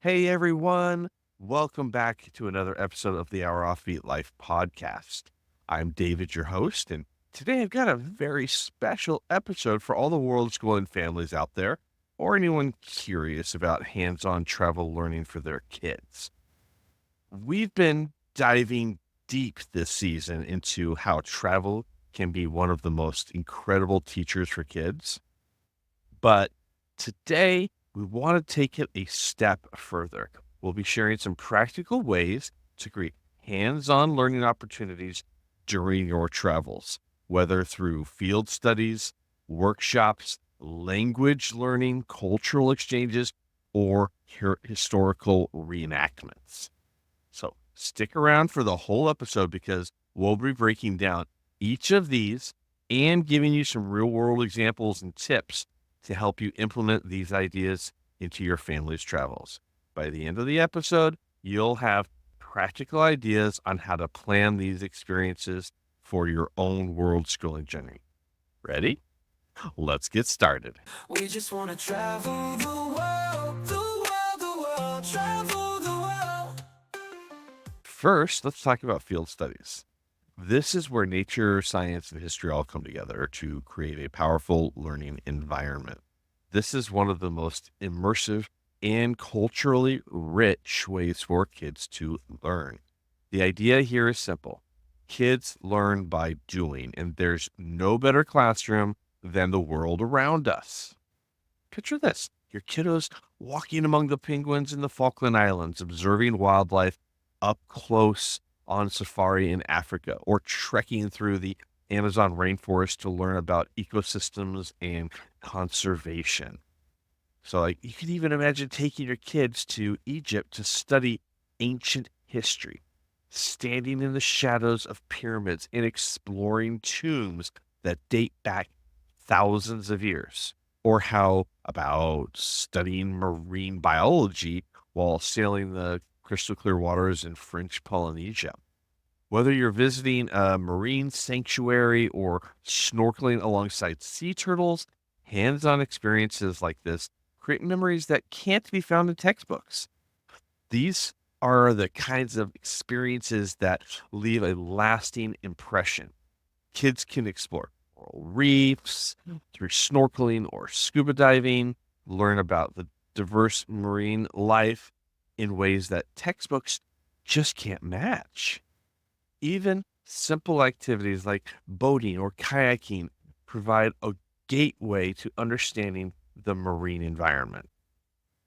Hey everyone, welcome back to another episode of the Our Offbeat Life podcast. I'm David, your host, and today I've got a very special episode for all the world schooling families out there, or anyone curious about hands-on travel learning for their kids. We've been diving deep this season into how travel can be one of the most incredible teachers for kids. But today, we want to take it a step further. We'll be sharing some practical ways to create hands on learning opportunities during your travels, whether through field studies, workshops, language learning, cultural exchanges, or historical reenactments. So stick around for the whole episode because we'll be breaking down each of these and giving you some real world examples and tips to help you implement these ideas into your family's travels. By the end of the episode, you'll have practical ideas on how to plan these experiences for your own world schooling journey. Ready? Let's get started. We just wanna travel the world, the world, the world, travel the world. First, let's talk about field studies. This is where nature, science, and history all come together to create a powerful learning environment. This is one of the most immersive and culturally rich ways for kids to learn. The idea here is simple. Kids learn by doing, and there's no better classroom than the world around us. Picture this. Your kiddos walking among the penguins in the Falkland Islands, observing wildlife up close on safari in Africa, or trekking through the Amazon rainforest to learn about ecosystems and conservation. So, like, you can even imagine taking your kids to Egypt to study ancient history, standing in the shadows of pyramids and exploring tombs that date back thousands of years. Or how about studying marine biology while sailing the crystal clear waters in French Polynesia? Whether you're visiting a marine sanctuary or snorkeling alongside sea turtles, hands on experiences like this create memories that can't be found in textbooks. These are the kinds of experiences that leave a lasting impression. Kids can explore coral reefs through snorkeling or scuba diving, learn about the diverse marine life in ways that textbooks just can't match. Even simple activities like boating or kayaking provide a gateway to understanding the marine environment.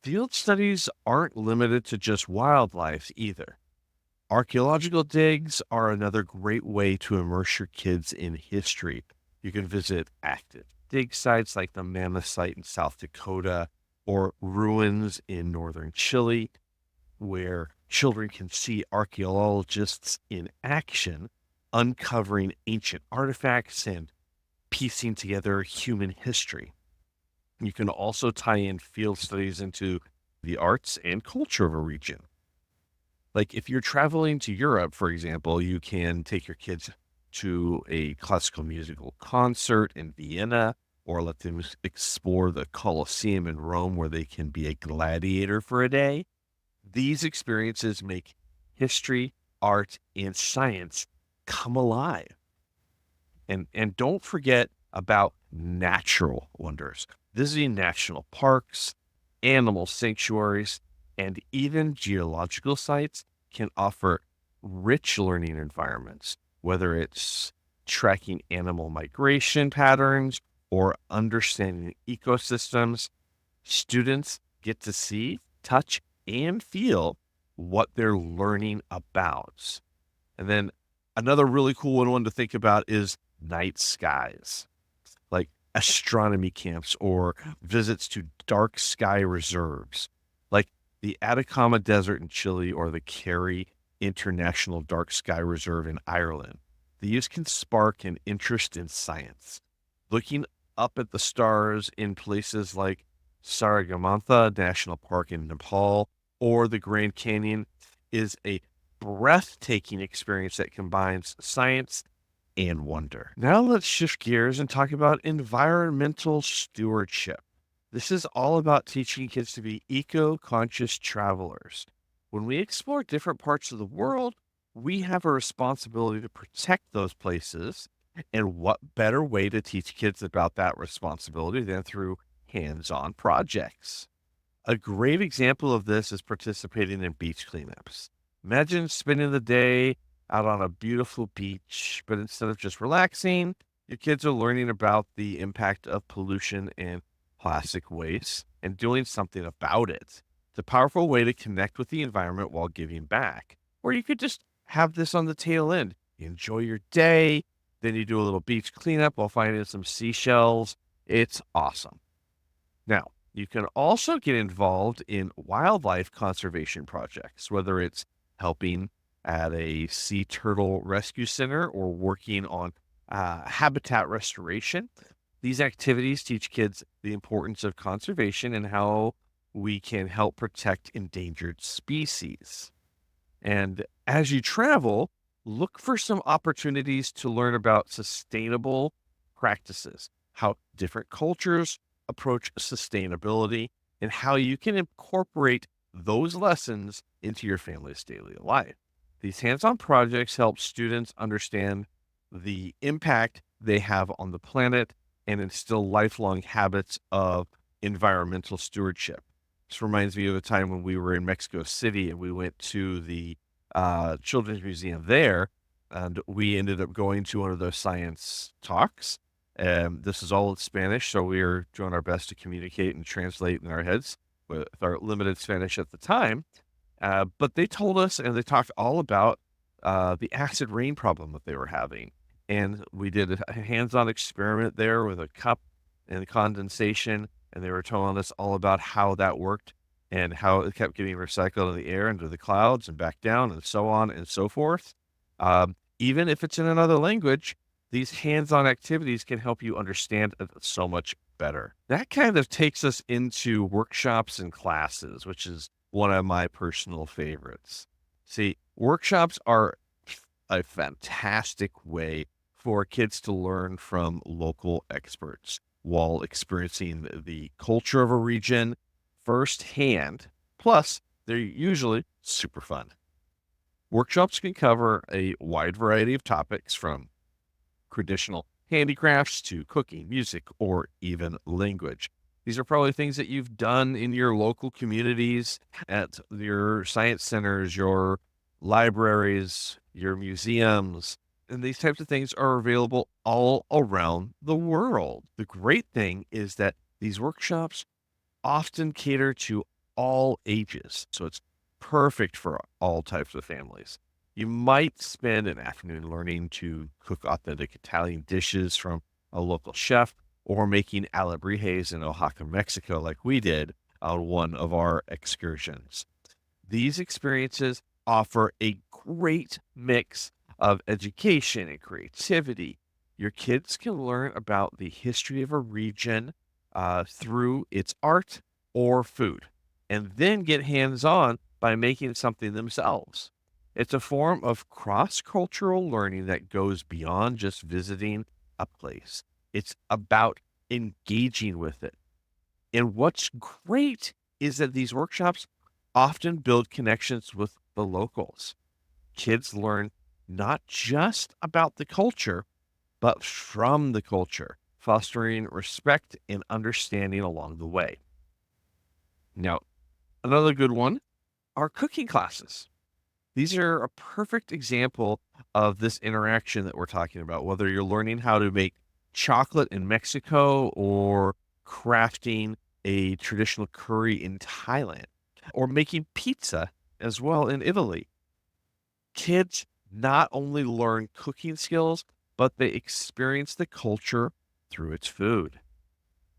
Field studies aren't limited to just wildlife either. Archaeological digs are another great way to immerse your kids in history. You can visit active dig sites like the Mammoth site in South Dakota or ruins in northern Chile, where children can see archaeologists in action, uncovering ancient artifacts and piecing together human history. You can also tie in field studies into the arts and culture of a region. Like if you're traveling to Europe, for example, you can take your kids to a classical musical concert in Vienna or let them explore the Colosseum in Rome where they can be a gladiator for a day. These experiences make history, art, and science come alive. And don't forget about natural wonders. Visiting national parks, animal sanctuaries, and even geological sites can offer rich learning environments, whether it's tracking animal migration patterns or understanding ecosystems. Students get to see, touch, and feel what they're learning about. And then another really cool one to think about is night skies, like astronomy camps or visits to dark sky reserves, like the Atacama Desert in Chile or the Kerry International Dark Sky Reserve in Ireland. These can spark an interest in science. Looking up at the stars in places like Saragamantha National Park in Nepal or the Grand Canyon is a breathtaking experience that combines science and wonder. Now let's shift gears and talk about environmental stewardship. This is all about teaching kids to be eco-conscious travelers. When we explore different parts of the world, we have a responsibility to protect those places. And what better way to teach kids about that responsibility than through hands-on projects? A great example of this is participating in beach cleanups. Imagine spending the day out on a beautiful beach, but instead of just relaxing, your kids are learning about the impact of pollution and plastic waste and doing something about it. It's a powerful way to connect with the environment while giving back. Or you could just have this on the tail end. You enjoy your day, then you do a little beach cleanup while finding some seashells. It's awesome. Now, you can also get involved in wildlife conservation projects, whether it's helping at a sea turtle rescue center or working on habitat restoration. These activities teach kids the importance of conservation and how we can help protect endangered species. And as you travel, look for some opportunities to learn about sustainable practices, how different cultures approach sustainability, and how you can incorporate those lessons into your family's daily life. These hands on projects help students understand the impact they have on the planet and instill lifelong habits of environmental stewardship. This reminds me of a time when we were in Mexico City and we went to the Children's Museum there, and we ended up going to one of those science talks. This is all in Spanish, so we are doing our best to communicate and translate in our heads with our limited Spanish at the time. But they told us and they talked all about the acid rain problem that they were having. And we did a hands-on experiment there with a cup and condensation, and they were telling us all about how that worked and how it kept getting recycled in the air into the clouds and back down and so on and so forth. Even if it's in another language, these hands-on activities can help you understand it so much better. That kind of takes us into workshops and classes, which is one of my personal favorites. See, workshops are a fantastic way for kids to learn from local experts while experiencing the culture of a region firsthand. Plus, they're usually super fun. Workshops can cover a wide variety of topics from traditional handicrafts to cooking, music, or even language. These are probably things that you've done in your local communities, at your science centers, your libraries, your museums, and these types of things are available all around the world. The great thing is that these workshops often cater to all ages, so it's perfect for all types of families. You might spend an afternoon learning to cook authentic Italian dishes from a local chef or making alebrijes in Oaxaca, Mexico, like we did on one of our excursions. These experiences offer a great mix of education and creativity. Your kids can learn about the history of a region through its art or food, and then get hands on by making something themselves. It's a form of cross cultural learning that goes beyond just visiting a place. It's about engaging with it. And what's great is that these workshops often build connections with the locals. Kids learn not just about the culture, but from the culture, fostering respect and understanding along the way. Now, another good one are cooking classes. These are a perfect example of this interaction that we're talking about, whether you're learning how to make chocolate in Mexico or crafting a traditional curry in Thailand or making pizza as well in Italy. Kids not only learn cooking skills, but they experience the culture through its food.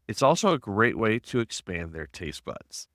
It's also a great way to expand their taste buds.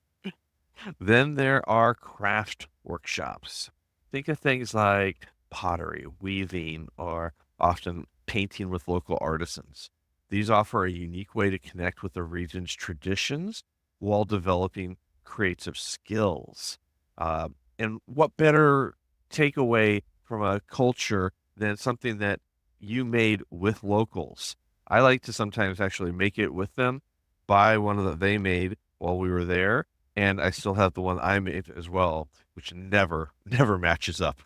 Then there are craft workshops. Think of things like pottery, weaving, or often painting with local artisans. These offer a unique way to connect with the region's traditions while developing creative skills. Uh, and what better takeaway from a culture than something that you made with locals? I like to sometimes actually make it with them buy one that they made while we were there, and I still have the one I made as well, which never, never matches up.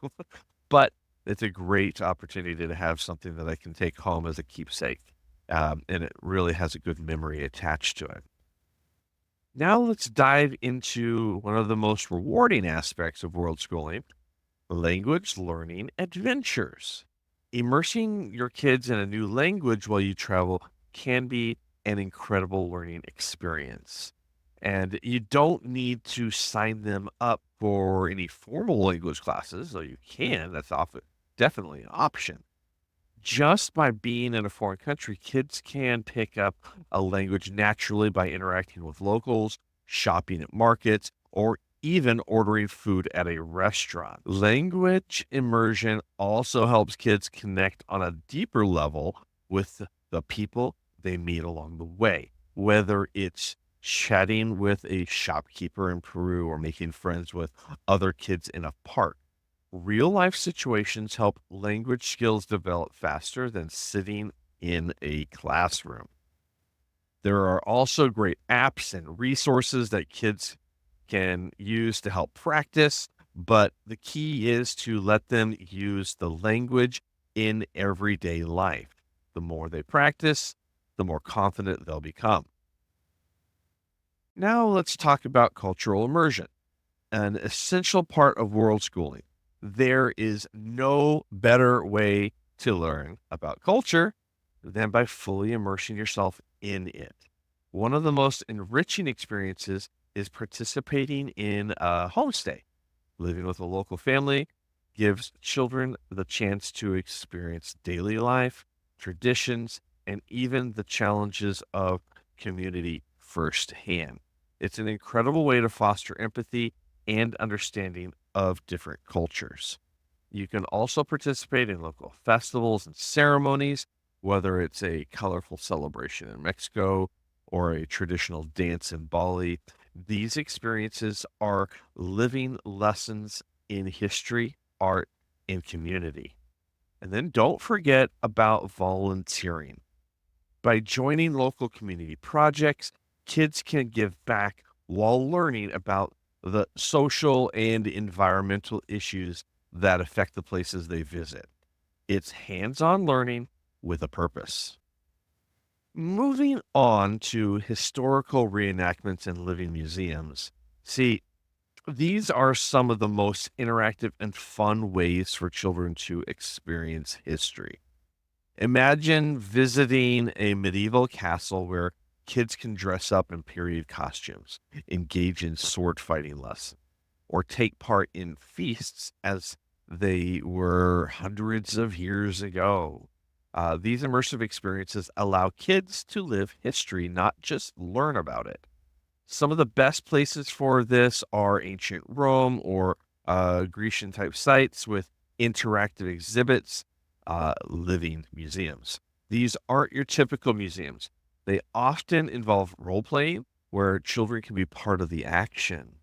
But it's a great opportunity to have something that I can take home as a keepsake, and it really has a good memory attached to it. Now let's dive into one of the most rewarding aspects of world schooling: language learning adventures. Immersing your kids in a new language while you travel can be an incredible learning experience. And you don't need to sign them up for any formal language classes, though you can. That's often definitely an option. Just by being in a foreign country, kids can pick up a language naturally by interacting with locals, shopping at markets, or even ordering food at a restaurant. Language immersion also helps kids connect on a deeper level with the people they meet along the way, whether it's chatting with a shopkeeper in Peru or making friends with other kids in a park. Real life situations help language skills develop faster than sitting in a classroom. There are also great apps and resources that kids can use to help practice, but the key is to let them use the language in everyday life. The more they practice, the more confident they'll become. Now let's talk about cultural immersion, an essential part of world schooling. There is no better way to learn about culture than by fully immersing yourself in it. One of the most enriching experiences is participating in a homestay. Living with a local family gives children the chance to experience daily life, traditions, and even the challenges of community firsthand. It's an incredible way to foster empathy and understanding of different cultures. You can also participate in local festivals and ceremonies, whether it's a colorful celebration in Mexico or a traditional dance in Bali. These experiences are living lessons in history, art, and community. And then don't forget about volunteering. By joining local community projects, kids can give back while learning about the social and environmental issues that affect the places they visit. It's hands on learning with a purpose. Moving on to historical reenactments and living museums. See, these are some of the most interactive and fun ways for children to experience history. Imagine visiting a medieval castle where kids can dress up in period costumes, engage in sword fighting lessons, or take part in feasts as they were hundreds of years ago. These immersive experiences allow kids to live history, not just learn about it. Some of the best places for this are ancient Rome or Grecian type sites with interactive exhibits, living museums. These aren't your typical museums. They often involve role playing where children can be part of the action.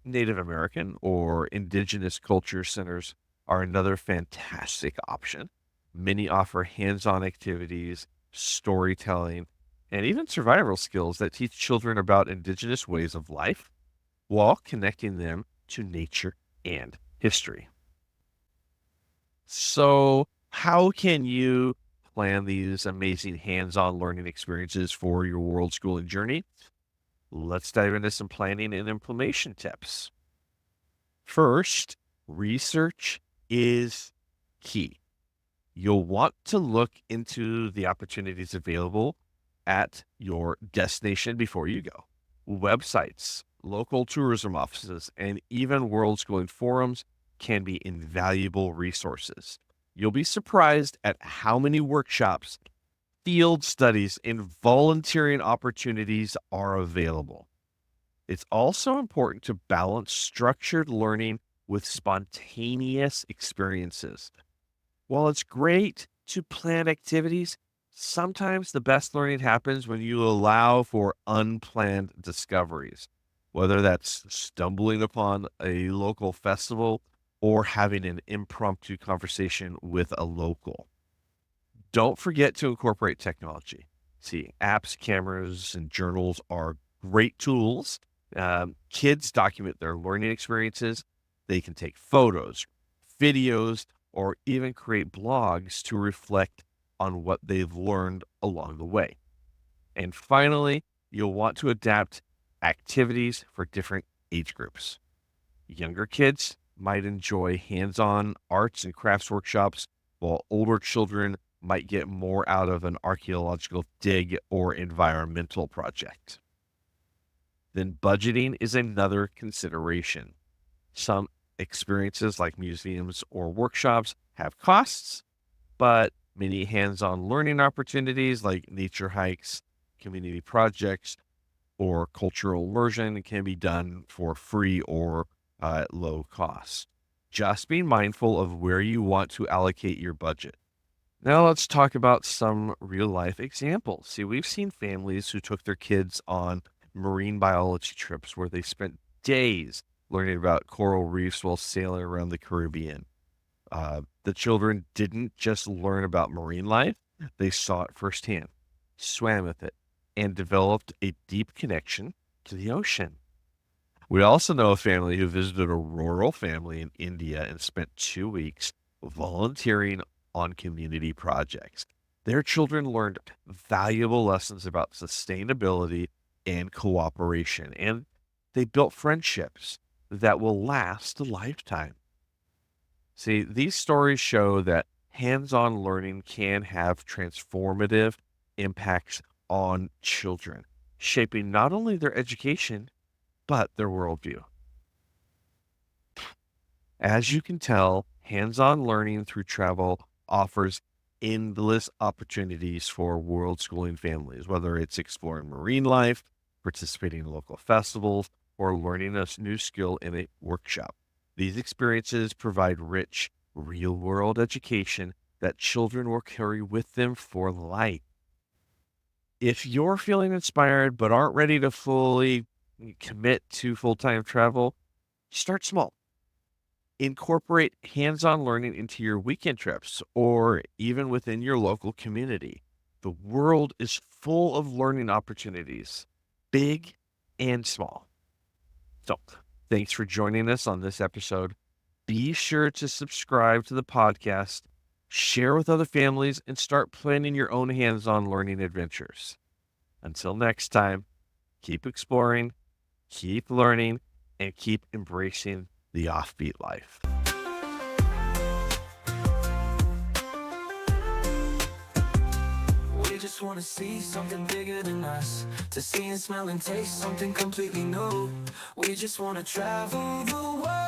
Native American or indigenous culture centers are another fantastic option. Many offer hands on activities, storytelling, and even survival skills that teach children about indigenous ways of life while connecting them to nature and history. So, how can you plan these amazing hands on learning experiences for your world schooling journey? Let's dive into some planning and implementation tips. First, research is key. You'll want to look into the opportunities available at your destination before you go. Websites, local tourism offices, and even world schooling forums can be invaluable resources. You'll be surprised at how many workshops, field studies, and volunteering opportunities are available. It's also important to balance structured learning with spontaneous experiences. While it's great to plan activities, sometimes the best learning happens when you allow for unplanned discoveries, whether that's stumbling upon a local festival or having an impromptu conversation with a local. Don't forget to incorporate technology. See, apps, cameras, and journals are great tools. Kids document their learning experiences. They can take photos, videos, or even create blogs to reflect on what they've learned along the way. And finally, you'll want to adapt activities for different age groups. Younger kids might enjoy hands on arts and crafts workshops, while older children might get more out of an archaeological dig or environmental project. Then budgeting is another consideration. Some experiences like museums or workshops have costs, but many hands on learning opportunities like nature hikes, community projects, or cultural immersion can be done for free or at low cost. Just be mindful of where you want to allocate your budget. Now, let's talk about some real life examples. See, we've seen families who took their kids on marine biology trips where they spent days learning about coral reefs while sailing around the Caribbean. The children didn't just learn about marine life, they saw it firsthand, swam with it, and developed a deep connection to the ocean. We also know a family who visited a rural family in India and spent 2 weeks volunteering on community projects. Their children learned valuable lessons about sustainability and cooperation, and they built friendships that will last a lifetime. See, these stories show that hands on learning can have transformative impacts on children, shaping not only their education, but their worldview. As you can tell, hands on learning through travel offers endless opportunities for world schooling families, whether it's exploring marine life, participating in local festivals, or learning a new skill in a workshop. These experiences provide rich, real world education that children will carry with them for life. If you're feeling inspired but aren't ready to fully commit to full time travel, start small. Incorporate hands on learning into your weekend trips or even within your local community. The world is full of learning opportunities, big and small. So, thanks for joining us on this episode. Be sure to subscribe to the podcast, share with other families, and start planning your own hands on learning adventures. Until next time, keep exploring, keep learning, and keep embracing the offbeat life. We just wanna see something bigger than us, to see and smell and taste something completely new. We just wanna travel the world.